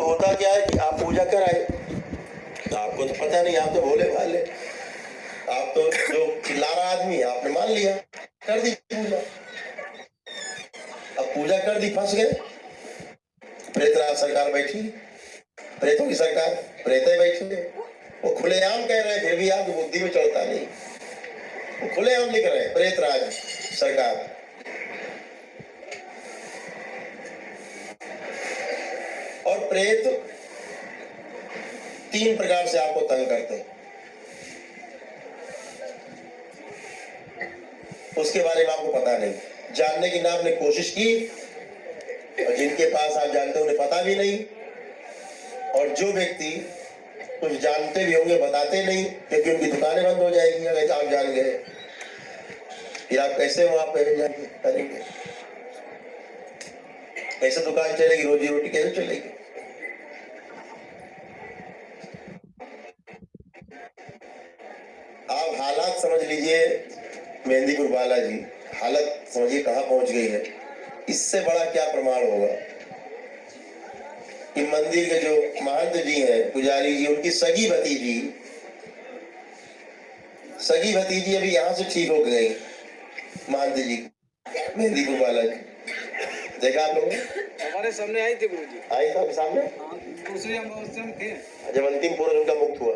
होता क्या है कि आप पूजा कराए, आपको तो पता नहीं, आप तो भोले भाले, आप तो जो चिल्ला रहा आदमी आपने मान लिया, कर दी पूजा। अब पूजा कर दी, फंस गए। प्रेतराज सरकार बैठी, प्रेतों की सरकार, प्रेते बैठे, वो खुलेआम कह रहे, फिर भी आपकी बुद्धि में चलता नहीं। वो खुलेआम लिख रहे प्रेतराज सरकार। और प्रेत 3 प्रकार से आपको तंग करते हैं, उसके बारे में आपको पता नहीं, जानने की ना आपने कोशिश की, और जिनके पास आप जानते हो उन्हें पता भी नहीं, और जो व्यक्ति कुछ जानते भी होंगे बताते नहीं, क्योंकि उनकी दुकानें बंद हो जाएंगी अगर आप जान गए, फिर आप कैसे वहां पे करेंगे, कैसे दुकान चलेगी, रोजी रोटी कैसे चलेगी। आप हालात समझ लीजिए, मेहंदीपुर बालाजी हालत समझिए कहां पहुंच गई है। इससे बड़ा क्या प्रमाण होगा कि मंदिर के जो महंत जी हैं, पुजारी जी, उनकी सगी भतीजी अभी यहाँ से ठीक हो गई, महंत जी मेहंदीपुर बालाजी। देखा आप लोगों ने? हमारे सामने आई थी गुरुजी। आई था सामने, दूसरे अमावस्या में थे, जब अंतिम पूर्ण उनका मुक्त हुआ,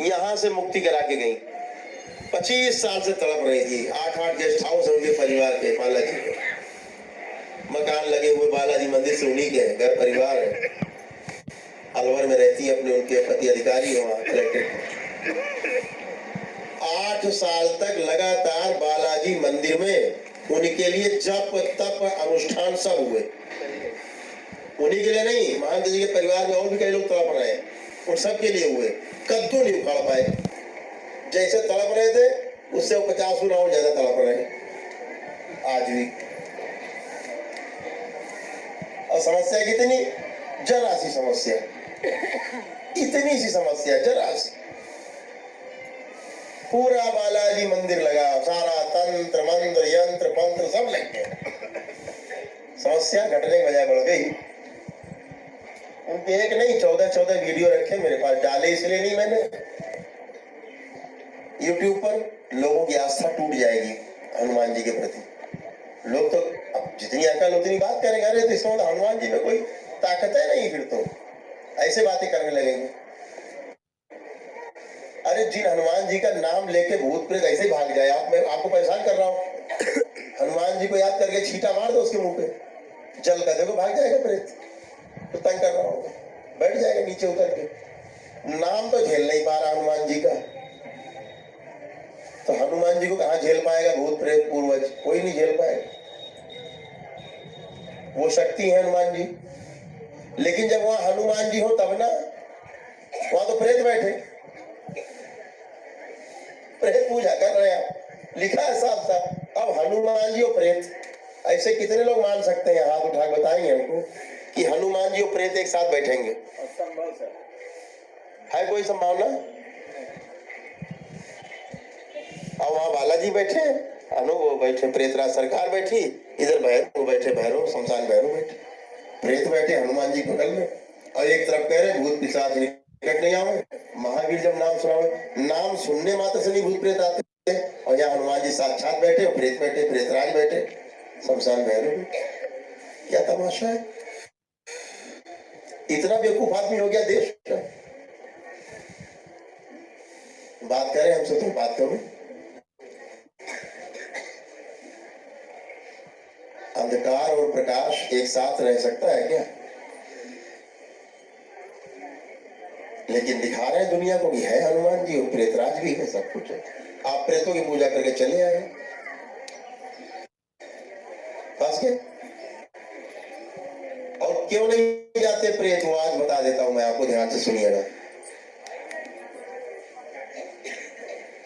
यहाँ से मुक्ति करा के गई। 25 साल से तड़प रही थी। 8-8 गेस्ट हाउस उनके परिवार के, बालाजी के मकान लगे हुए, बालाजी मंदिर से उन्हीं के घर परिवार है। अलवर में रहती है, अपने उनके पति अधिकारी है वहाँ कलेक्टर। 8 साल तक लगातार बालाजी मंदिर में उनके लिए जप तप अनुष्ठान सब हुए। उन्हीं के लिए नहीं, महंत जी के परिवार में और भी कई लोग तड़प रहे हैं, उन सब के लिए हुए, कद्दू नहीं उखाड़ पाए। जैसे तड़प रहे थे उससे 50 गुना और ज्यादा तड़प रहे हैं आज भी। और समस्या कितनी, जरा सी समस्या, इतनी सी समस्या, जरा सी। पूरा बालाजी मंदिर लगा, सारा तंत्र मंत्र यंत्र पंत्र सब लग गए, समस्या घटने की बजाय बढ़ गई। उनके एक नहीं 14 वीडियो रखे मेरे पास, डाले इसलिए नहीं मैंने, YouTube पर लोगों की आस्था टूट जाएगी हनुमान जी के प्रति। लोग तो अब जितनी अकल उतनी बात करेंगे, अरे तो इसमें हनुमान जी में कोई ताकत है नहीं, फिर तो ऐसे बातें करने लगेंगे। अरे जिन हनुमान जी का नाम लेके भूत प्रेत ऐसे भाग जाए, मैं आपको परेशान कर रहा हूँ, हनुमान जी को याद करके छींटा मार दो उसके मुंह पे, जल का देखो भाग जाएगा प्रेत। तो तंग कर रहा हूँ, बैठ जाएगा नीचे उतर के। नाम तो झेल नहीं पा रहा हनुमान जी का, तो हनुमान जी को कहाँ झेल पाएगा भूत प्रेत पूर्वज, कोई नहीं झेल पाएगा। वो शक्ति है हनुमान जी, लेकिन जब वहां हनुमान जी हो तब ना, वहां तो प्रेत बैठे, प्रेत पूजा कर रहे हैं, लिखा है साफ साफ। अब हनुमान जी और प्रेत, ऐसे कितने लोग मान सकते हैं, हाथ उठा के बताएंगे हमको कि हनुमान जी और प्रेत एक साथ बैठेंगे? है कोई संभावना? और वहां बालाजी बैठे, वो बैठे, प्रेतराज सरकार बैठी, इधर भैरव बैठे, भैरव शमशान भैरव बैठे, प्रेत बैठे हनुमान जी बगल में, और एक तरफ कह रहे भूत पिशाच निकट नहीं आवे। महावीर जब नाम सुनावे, नाम सुनने मात्र से नहीं भूत प्रेत आते, और यहाँ हनुमान जी साक्षात बैठे, प्रेत बैठे, प्रेतराज बैठे, शमशान भैरव बैठे। क्या तमाशा है, इतना बेवकूफ आदमी हो गया देश का। बात करें हमसे तो बात करो, अंधकार और प्रकाश एक साथ रह सकता है क्या? लेकिन दिखा रहे हैं दुनिया को कि है हनुमान जी और प्रेतराज भी है, सब कुछ है। आप प्रेतों की पूजा करके चले आए, फंस गए। और क्यों नहीं जाते प्रेत, वो आज बता देता हूं मैं आपको, ध्यान से सुनिएगा।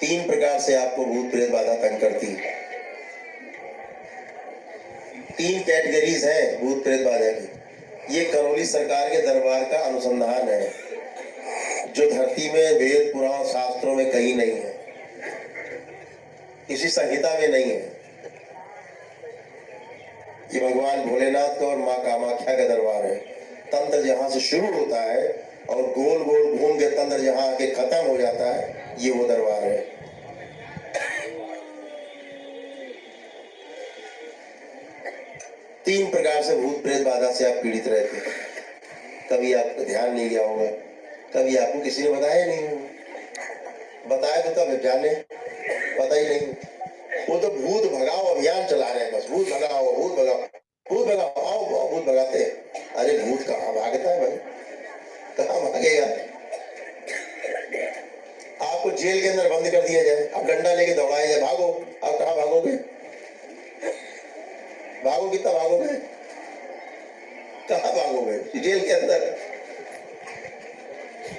3 प्रकार से आपको भूत प्रेत बाधा तंग करती है। 3 कैटेगरीज है भूत प्रेत बाधा की। ये करौली सरकार के दरबार का अनुसंधान है, जो धरती में वेद पुराण शास्त्रों में कहीं नहीं है, किसी संहिता में नहीं है। ये भगवान भोलेनाथ को और तंत्र जहां से शुरू होता है और गोल गोल घूम के तंत्र जहां आके खत्म हो जाता है, ये वो दरबार है। तीन प्रकार से भूत प्रेत बाधा से आप पीड़ित रहते हैं। कभी आपको ध्यान नहीं गया होगा, कभी आपको किसी ने बताया नहीं होगा, बताया तो तब जाने, पता ही नहीं। वो तो भूत भगाओ अभियान चला रहे हैं, बस भूत भगाओ, भूत भगाओ, भूत भगाओ, आओ आओ भूत भगाते हैं। अरे भूत कहाँ भागता है भाई, कहाँ भागेगा? आपको जेल के अंदर बंद कर दिया जाए, अब डंडा लेके दौड़ाया जाए, भागो, आप कहाँ भागोगे? भागो, कितना भागोगे? कहाँ भागोगे? जेल के अंदर।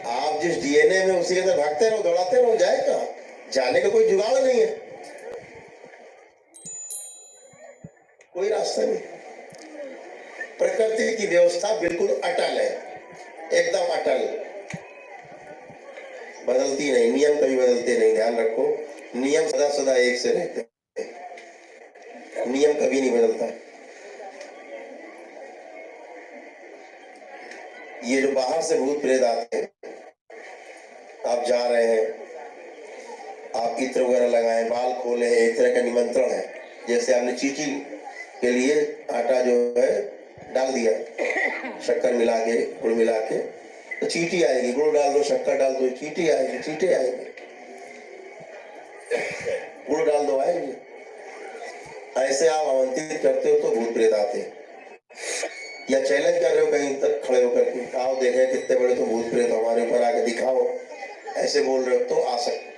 आप जिस डीएनए में उसी के अंदर भागते रहो, दौड़ाते रहो, जाए कहाँ? जाने का कोई जुगाड़ नहीं है, कोई रास्ता नहीं। प्रकृति की व्यवस्था बिल्कुल अटल है, एकदम अटल, बदलती नहीं। नियम कभी बदलते नहीं, ध्यान रखो। नियम सदा सदा एक से रहते हैं, नियम कभी नहीं बदलता। ये जो बाहर से भूत प्रेत आते हैं, आप जा रहे हैं, आप इत्र वगैरह लगाए, बाल खोले हैं, एक तरह का निमंत्रण है। जैसे आपने चींटी के लिए आटा जो है डाल दिया, शक्कर मिला के, गुड़ मिला के, तो चींटी आएगी। गुड़ डाल दो, शक्कर डाल दो, चींटी आएगी, चींटे आएंगे। गुड़ डाल दो, आएंगे। ऐसे आप आमंत्रित करते हो तो भूत प्रेत आते हैं। या चैलेंज कर रहे हो कहीं तक खड़े होकर के, आओ देखें कितने बड़े तो भूत प्रेत, हमारे ऊपर आके दिखाओ, ऐसे बोल रहे हो तो आ सकते।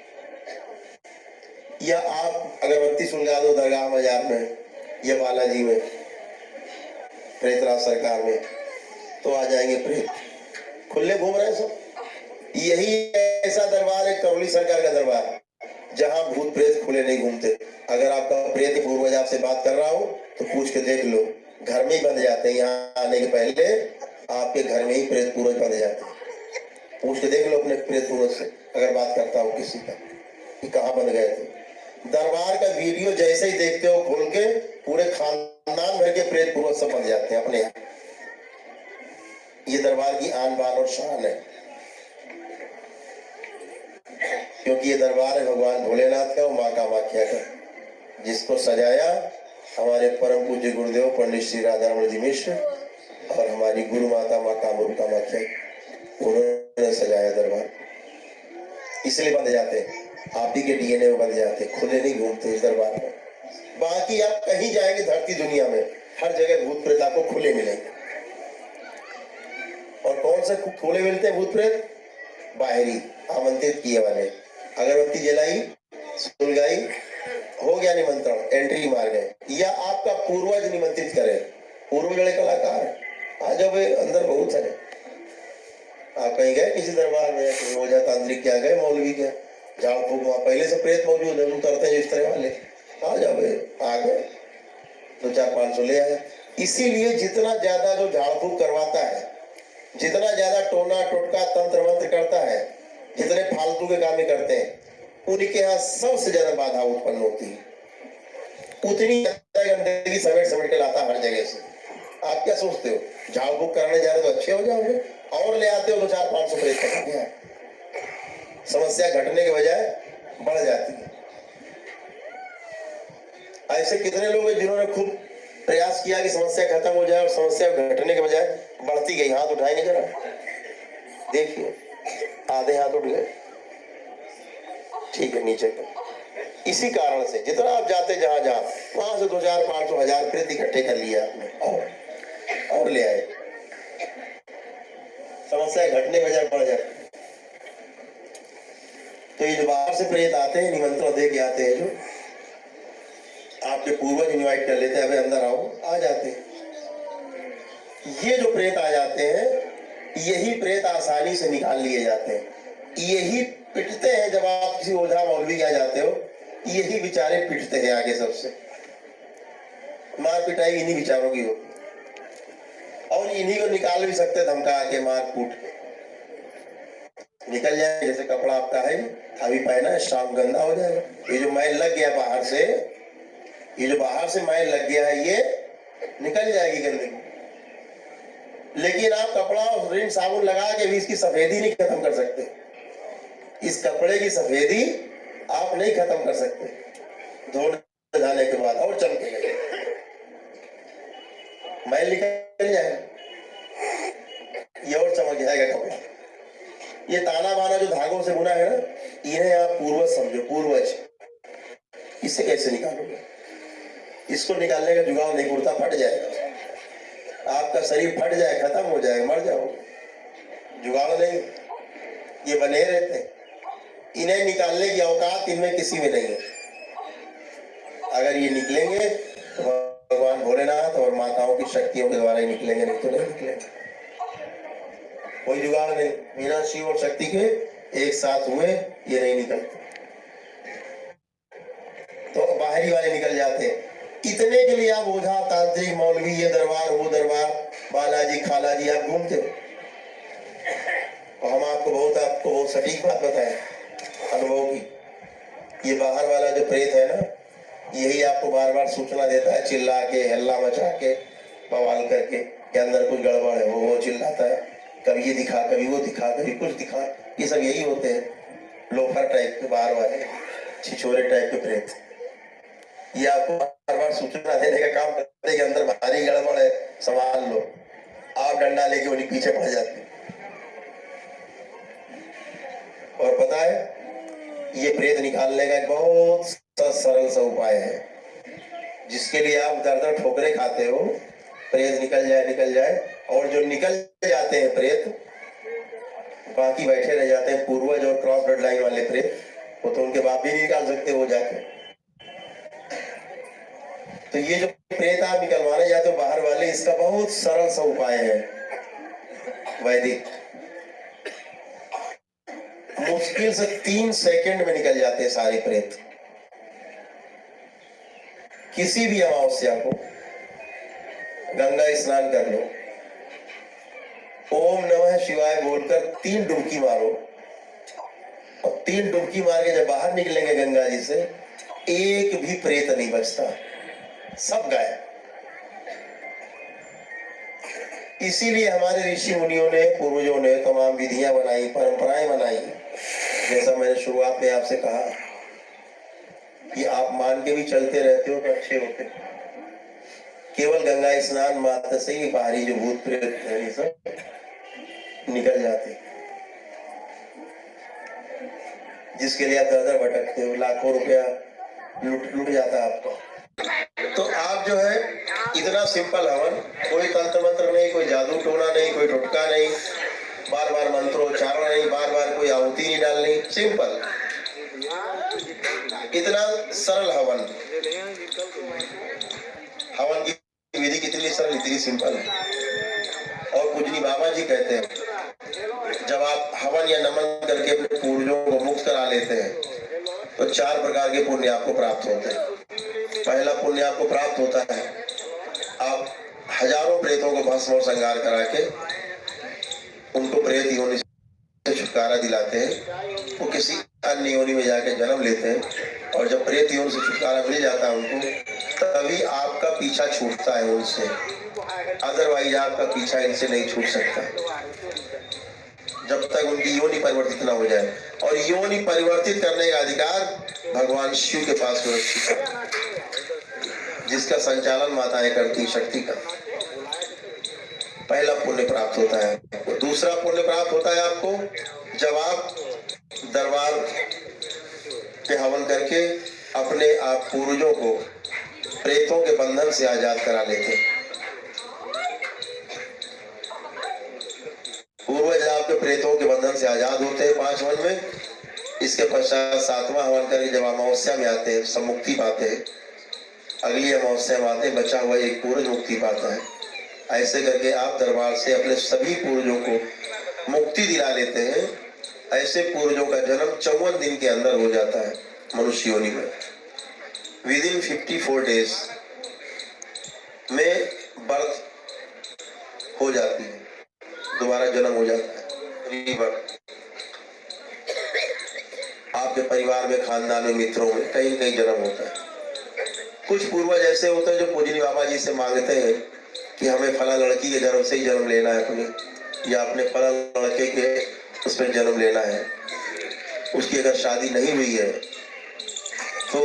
या आप अगरबत्ती सुलगा दो दरगाह बाजार में या बालाजी में, प्रेतराज सरकार में, तो आ जाएंगे प्रेत, खुले घूम रहे हैं सब। यही ऐसा दरबार है, करौली सरकार का दरबार, जहां भूत प्रेत खुले नहीं घूमते। अगर आपका प्रेत पूर्वज आपसे बात कर रहा हो तो पूछ के देख लो, घर में ही बंध जाते हैं। यहाँ आने के पहले आपके घर में ही प्रेत पूर्वज बंध जाते हैं। पूछ के देख लो अपने प्रेत पूर्वज से, अगर बात करता हो किसी का कि कहाँ बंध गए थे। दरबार का वीडियो जैसे ही देखते हो खोल के, पूरे खानदान भर के प्रेत पूर्वज सब बन जाते हैं अपने यहाँ। ये दरबार की आन बान और शान है, क्योंकि ये दरबार है भगवान भोलेनाथ का और माँ कामाख्या का, जिसको सजाया हमारे परम पूज्य गुरुदेव पंडित श्री राधारमण जी मिश्र और हमारी गुरु माता माँ कामरूप कामाख्या, उन्होंने सजाया दरबार। इसलिए बंध जाते हैं, आप ही के डीएनए में बंध जाते, खुले नहीं घूमते इस दरबार में। बाकी आप कहीं जाएंगे धरती दुनिया में, हर जगह भूत प्रेत आपको खुले मिलेंगे। और कौन से खुले मिलते हैं भूत प्रेत? बाहरी, आमंत्रित किए वाले। अगरबत्ती जलाई, सुलगाई, हो गया निमंत्रण, एंट्री मार गए। या आपका पूर्वज निमंत्रित करे, पूर्वज बड़े कलाकार, आ जाओ भाई, अंदर बहुत है। आप कहीं गए किसी दरबार में, रोजा तांत्रिक क्या गए, मौलवी क्या, झाड़ फूक, वहां पहले से प्रेत मौजूद है, उतरते हैं इस तरह वाले, आ जाओ भाई, आ गए, 2-4-500 ले आए। इसीलिए जितना ज्यादा जो झाड़ फूक करवाता है, जितना ज्यादा टोना टोटका तंत्र मंत्र करता है, जितने फालतू के काम करते हैं, उनके यहाँ सबसे ज्यादा बाधा उत्पन्न होती है। उतनी ज्यादा गंदगी समेट समेट के लाता हर जगह से। आप क्या सोचते हो, झाड़ फूक करने जा रहे तो अच्छे हो जाओगे, और ले आते हो 2-4-500 प्रेत का, समस्या घटने के बजाय बढ़ जाती है। ऐसे कितने लोग हैं जिन्होंने खूब प्रयास किया कि समस्या खत्म हो जाए और समस्या घटने के बजाय बढ़ती गई। हाथ उठाएंगे जरा, देखिए, आधे हाथ उठ गए, ठीक है, नीचे कर। इसी कारण से जितना आप जाते जहां जहां, वहां से 2-4-500-1000 प्रेत इकट्ठे कर लिया आपने और ले आए, समस्या घटने के बजाय बढ़ जाए। तो ये जो बाहर से प्रेत आते हैं, निमंत्रण दे के आते हैं, जो आपके पूर्वज इनवाइट कर लेते हैं, अबे अंदर आओ, आ जाते हैं। ये जो प्रेत आ जाते हैं, यही प्रेत आसानी से निकाल लिए जाते हैं। यही पिटते हैं, जब आप किसी ओझा मौलवी के जाते हो, यही बेचारे पिटते हैं आगे सबसे। मार पिटाई इन्हीं बेचारों की हो, और इन्हीं को निकाल भी सकते, धमका के, मार कूट के निकल जाए। जैसे कपड़ा आपका है अभी पहना, स्टाफ गंदा हो जाएगा। ये जो मैल लग गया बाहर से, ये जो बाहर से मैल लग गया है, ये निकल जाएगी गंदगी। लेकिन आप कपड़ा और रिन साबुन लगा के भी इसकी सफेदी नहीं खत्म कर सकते। इस कपड़े की सफेदी आप नहीं खत्म कर सकते, धोने जाने के बाद और चमकेगा, मैल निकल जाएगा, ये और चमक जाएगा कपड़ा। ये ताना बाना जो धागों से बुना है ना, इन्हें आप पूर्वज समझो, पूर्वज। इसे कैसे निकालोगे? इसको निकालने का जुगाड़ नहीं, कुर्ता फट जाएगा, आपका शरीर फट जाए, खत्म हो जाएगा, मर जाओगे। जुगाड़ नहीं, ये बने रहते हैं। इन्हें निकालने की औकात इनमें किसी में नहीं है। अगर ये निकलेंगे तो भगवान भोलेनाथ और माताओं की शक्तियों के द्वारा ही निकलेंगे, नहीं तो नहीं निकलेंगे। कोई जुगाड़ नहीं, बिना शिव और शक्ति के एक साथ हुए ये नहीं निकलते। तो बाहरी वाले निकल जाते हैं। इतने के लिए आप ओझा, तांत्रिक, मौलवी, ये दरबार, वो दरबार, बालाजी, खालाजी, आप घूमते हो। और हम आपको बहुत सटीक बात बताएं अनुभव की। ये बाहर वाला जो प्रेत है ना, यही आपको बार बार सूचना देता है, चिल्ला के, हल्ला मचा के, बवाल करके कि अंदर कुछ गड़बड़ है। वो चिल्लाता है, कभी ये दिखा, कभी वो दिखा, कभी कुछ दिखा। ये सब यही होते हैं लोफर टाइप के, बाहर वाले छिछोरे टाइप के प्रेत। ये आपको बार बार सूचना देने का काम करते हैं कि अंदर भारी गड़बड़ है, संभाल लो। आप डंडा लेके उन्हीं पीछे पड़ जाते हैं। और पता है, ये प्रेत निकालने का एक बहुत सरल सा उपाय है, जिसके लिए आप दर ठोकरे खाते हो, प्रेत निकल जाए। और जो निकल जाते हैं प्रेत, बाकी बैठे रह जाते हैं पूर्वज और क्रॉस ब्लड लाइन वाले प्रेत। वो तो उनके बाप भी नहीं निकाल सकते वो जाके। तो ये जो प्रेत आप निकलवाने जाते हो बाहर वाले, इसका बहुत सरल सा उपाय है वैदिक। मुश्किल से 3 सेकंड में निकल जाते हैं सारे प्रेत। किसी भी अमावस्या को गंगा स्नान कर लो, ओम नमः शिवाय बोलकर 3 डुबकी मारो, और 3 डुबकी मार के जब बाहर निकलेंगे गंगा जी से, एक भी प्रेत नहीं बचता, सब गायब। इसीलिए हमारे ऋषि मुनियों ने, पूर्वजों ने तमाम विधियां बनाई, परंपराएं बनाई। जैसा मैंने शुरुआत में आपसे कहा कि आप मान के भी चलते रहते हो तो अच्छे होते। केवल गंगा स्नान मात्र से ही बाहरी जो भूत प्रेत है सब निकल जाते, जिसके लिए आप दर भटकते हो, लाखों रुपया लुट जाता आपका। तो आप जो है इतना सिंपल हवन, कोई तंत्र मंत्र नहीं, कोई जादू टोना नहीं, कोई टुटका नहीं, बार बार मंत्रोच्चारण नहीं, बार बार कोई आहुति नहीं डालनी, सिंपल इतना सरल हवन। हवन की विधि कितनी सरल, इतनी सिंपल है। और पूजनी बाबा जी कहते हैं, जब आप हवन या नमन करके अपने पूर्वजों को मुक्त करा लेते हैं तो 4 प्रकार के पुण्य आपको प्राप्त होते हैं। पहला पुण्य आपको प्राप्त होता है, आप हजारों प्रेतों को भस्म और संगार करा के उनको प्रेत योनि से छुटकारा दिलाते हैं। वो किसी अन्य योनि में जाके जन्म लेते हैं, और जब प्रेत योनि से छुटकारा मिल जाता है उनको, तभी आपका पीछा छूटता है उनसे। अदरवाइज आपका पीछा इनसे नहीं छूट सकता जब तक उनकी योनि परिवर्तित न हो जाए। और योनि परिवर्तित करने का अधिकार भगवान शिव के पास सुरक्षित है, जिसका संचालन माताएं करती शक्ति का। पहला पुण्य प्राप्त होता है। दूसरा पुण्य प्राप्त होता है आपको जब आप दरबार पे हवन करके अपने आप पूर्वजों को प्रेतों के बंधन से आजाद करा लेते। पूर्वज आपके प्रेतों के बंधन से आजाद होते हैं 5 हवन में। इसके पश्चात 7वां हवन करके जब अमावस्या में आते हैं, सब मुक्ति पाते हैं। अगली अमावस्या में आते, बचा हुआ एक पूर्वज मुक्ति पाता है। ऐसे करके आप दरबार से अपने सभी पूर्वजों को मुक्ति दिला लेते हैं। ऐसे पूर्वजों का जन्म 54 दिन के अंदर हो जाता है मनुष्य योनि में। विदिन 54 डेज में बर्थ हो जाती है, दोबारा जन्म हो जाता है, रीबर्थ। आपके परिवार में, खानदान में, मित्रों में कहीं जन्म होता है। कुछ पूर्वज ऐसे होते हैं जो पूजनी बाबा जी से मांगते हैं कि हमें फला लड़की के जन्म से ही जन्म लेना है अपने, या अपने फला लड़के के उसमें जन्म लेना है। उसकी अगर शादी नहीं हुई है तो,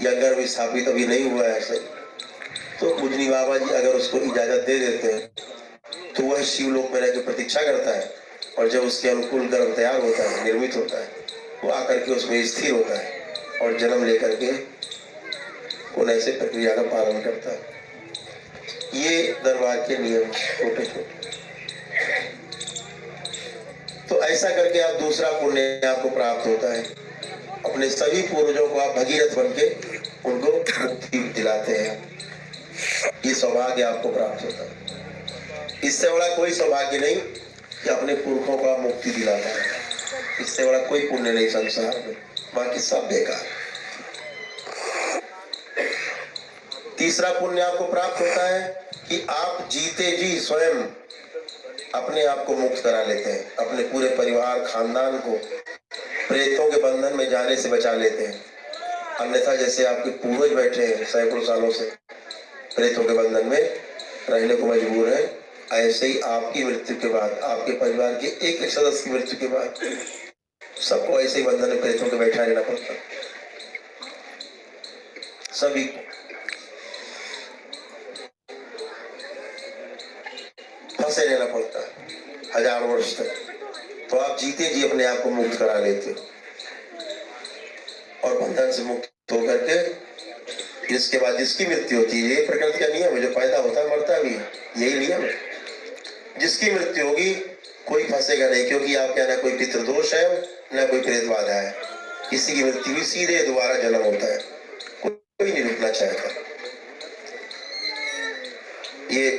या गर्भ स्थापित अभी नहीं हुआ है ऐसे, तो पूजनी बाबा जी अगर उसको इजाजत दे देते हैं तो वह शिवलोक में रहकर प्रतीक्षा करता है, और जब उसके अनुकूल गर्भ तैयार होता है, निर्मित होता है, वो आकर के उसमें स्थिर होता है और जन्म लेकर के उन ऐसे प्रक्रिया का पालन करता है। ये दरबार के नियम छोटे छोटे। तो ऐसा करके आप दूसरा पुण्य आपको प्राप्त होता है। अपने सभी पूर्वजों को आप भगीरथ बन के उनको मुक्ति दिलाते हैं। ये सौभाग्य आपको प्राप्त होता है। इससे बड़ा कोई सौभाग्य नहीं कि अपने पुरखों को आप मुक्ति दिलाता है। इससे बड़ा कोई पुण्य नहीं संसार में, बाकी सब बेकार। तीसरा पुण्य आपको प्राप्त होता है कि आप जीते जी स्वयं अपने आप को मुक्त करा लेते हैं, अपने पूरे परिवार खानदान को प्रेतों के बंधन में जाने से बचा लेते हैं। अन्यथा जैसे आपके पूर्वज बैठे हैं सैकड़ों सालों से प्रेतों के बंधन में रहने को मजबूर है, ऐसे ही आपकी मृत्यु के बाद, आपके परिवार के एक एक सदस्य की मृत्यु के बाद सबको ऐसे ही बंधन में प्रेतों के बैठा रहना पड़ता है। सभी फंसे रहना पड़ता है 1000 वर्ष तक। तो आप जीते जी अपने आप को मुक्त करा लेते हो, और बंधन से मुक्त होकर के इसके बाद जिसकी मृत्यु होती है, ये प्रकृति का नियम है, जो पैदा होता है मरता भी है, यही नियम है। जिसकी मृत्यु होगी कोई फंसेगा नहीं, क्योंकि आपके यहाँ ना कोई पितृदोष है ना कोई प्रेत बाधा है। किसी की मृत्यु हुई सीधे दोबारा जन्म होता है, कोई नहीं रुकना चाहता। ये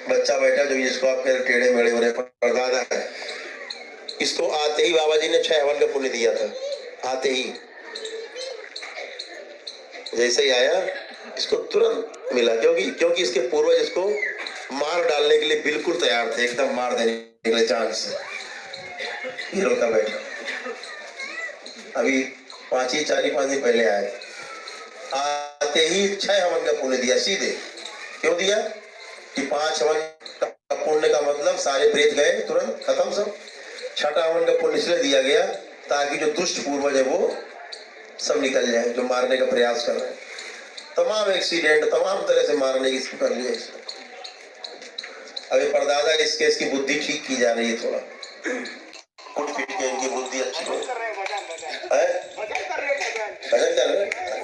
बच्चा बैठा जो जिसको आप कह टेढ़े मेढ़े हो रहे परदादा है, इसको आते ही बाबा जी ने 6 हवन का पुण्य दिया था। आते ही जैसे ही आया इसको तुरंत मिला, क्योंकि इसके पूर्वज इसको मार डालने के लिए बिल्कुल तैयार थे, एकदम मार देने के लिए जान से। ये रोता बैठा अभी 5 दिन पहले आए, आते ही 6 हवन का पुण्य दिया सीधे। क्यों दिया कि 5 हवन का पुण्य का मतलब सारे प्रेत गए तुरंत खत्म सब। 6ठा हवन का पुण्य इसलिए दिया गया ताकि जो दुष्ट पूर्वज है वो सब निकल जाए, जो मारने का प्रयास कर रहे हैं। तमाम एक्सीडेंट तमाम तरह से मारने की कर लिया इसने। अभी परदादा इसकी बुद्धि ठीक की जा रही है, थोड़ा कुट पीट के इनकी बुद्धि अच्छी हो।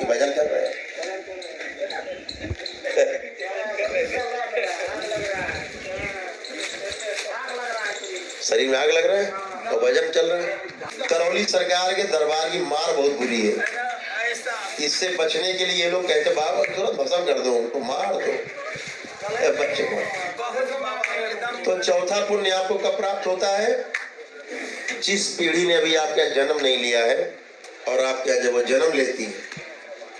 भजन कर रहे हैं शरीर में आग लग रहा है और भजन चल रहा है। करौली सरकार के दरबार की मार बहुत बुरी है। इससे बचने के लिए ये लोग कहते बाबा तुरंत भस्म कर दो, उनको मार दो बच्चे को। तो चौथा पुण्य आपको कब प्राप्त होता है? जिस पीढ़ी ने अभी आपका जन्म नहीं लिया है और आपका जब वो जन्म लेती है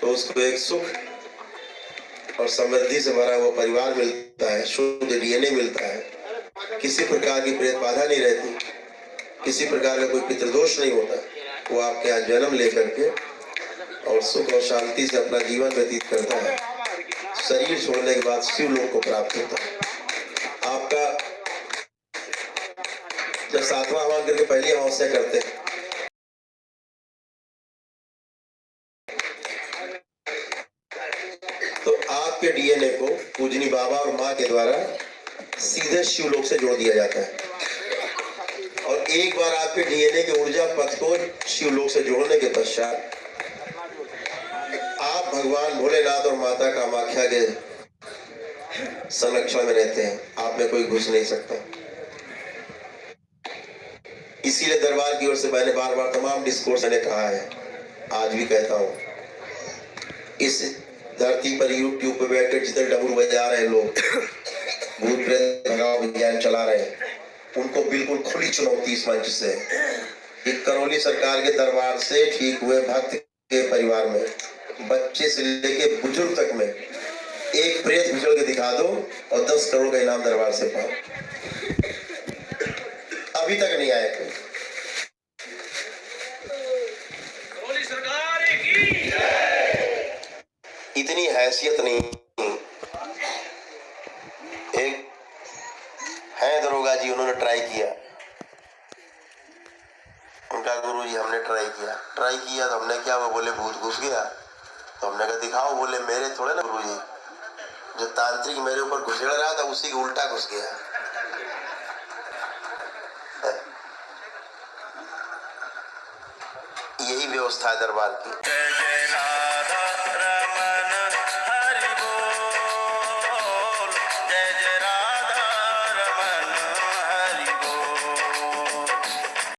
तो उसको एक सुख और समृद्धि से भरा हुआ परिवार मिलता है, शुद्ध डीएनए मिलता है, किसी प्रकार की प्रेत बाधा नहीं रहती, किसी प्रकार का कोई पितृदोष नहीं होता। वो आपके यहाँ जन्म लेकर के और सुख और शांति से अपना जीवन व्यतीत करता है। शरीर छोड़ने के बाद शिवलोक को प्राप्त होता है। आपका जब 7वां हवन करके पहली अमावस्या करते हैं तो आपके डीएनए को पूजनी बाबा और माँ के द्वारा सीधे शिवलोक से जोड़ दिया जाता है। और एक बार आपके डीएनए के ऊर्जा पथ को शिवलोक से जोड़ने के पश्चात आप भगवान भोलेनाथ और माता कामाख्या के संरक्षण में रहते हैं। आप में कोई घुस नहीं सकता। इसीलिए दरबार की ओर से मैंने बार बार तमाम डिस्कोर्स ने कहा है, आज भी कहता हूँ, इस धरती पर यूट्यूब पे बैठकर जितने डमरू बजा रहे हैं लोग, भूत प्रेत भगाओ विज्ञान चला रहे हैं, उनको बिल्कुल खुली चुनौती इस मंच से कि करौली सरकार के दरबार से ठीक हुए भक्त के परिवार में बच्चे से लेके बुजुर्ग तक में एक प्रेत भिजोड़ के दिखा दो और 10 करोड़ का इनाम दरबार से पाओ। अभी तक नहीं आए कोई। इतनी हैसियत नहीं। एक है दरोगा जी, उन्होंने ट्राई किया। उनका गुरु जी हमने ट्राई किया तो हमने क्या, वो बोले भूत घुस गया। तो हमने कहा दिखाओ, बोले मेरे थोड़े ना गुरु जी, जो तांत्रिक मेरे ऊपर घुसेड़ रहा था उसी का उल्टा घुस गया। यही व्यवस्था है दरबार की।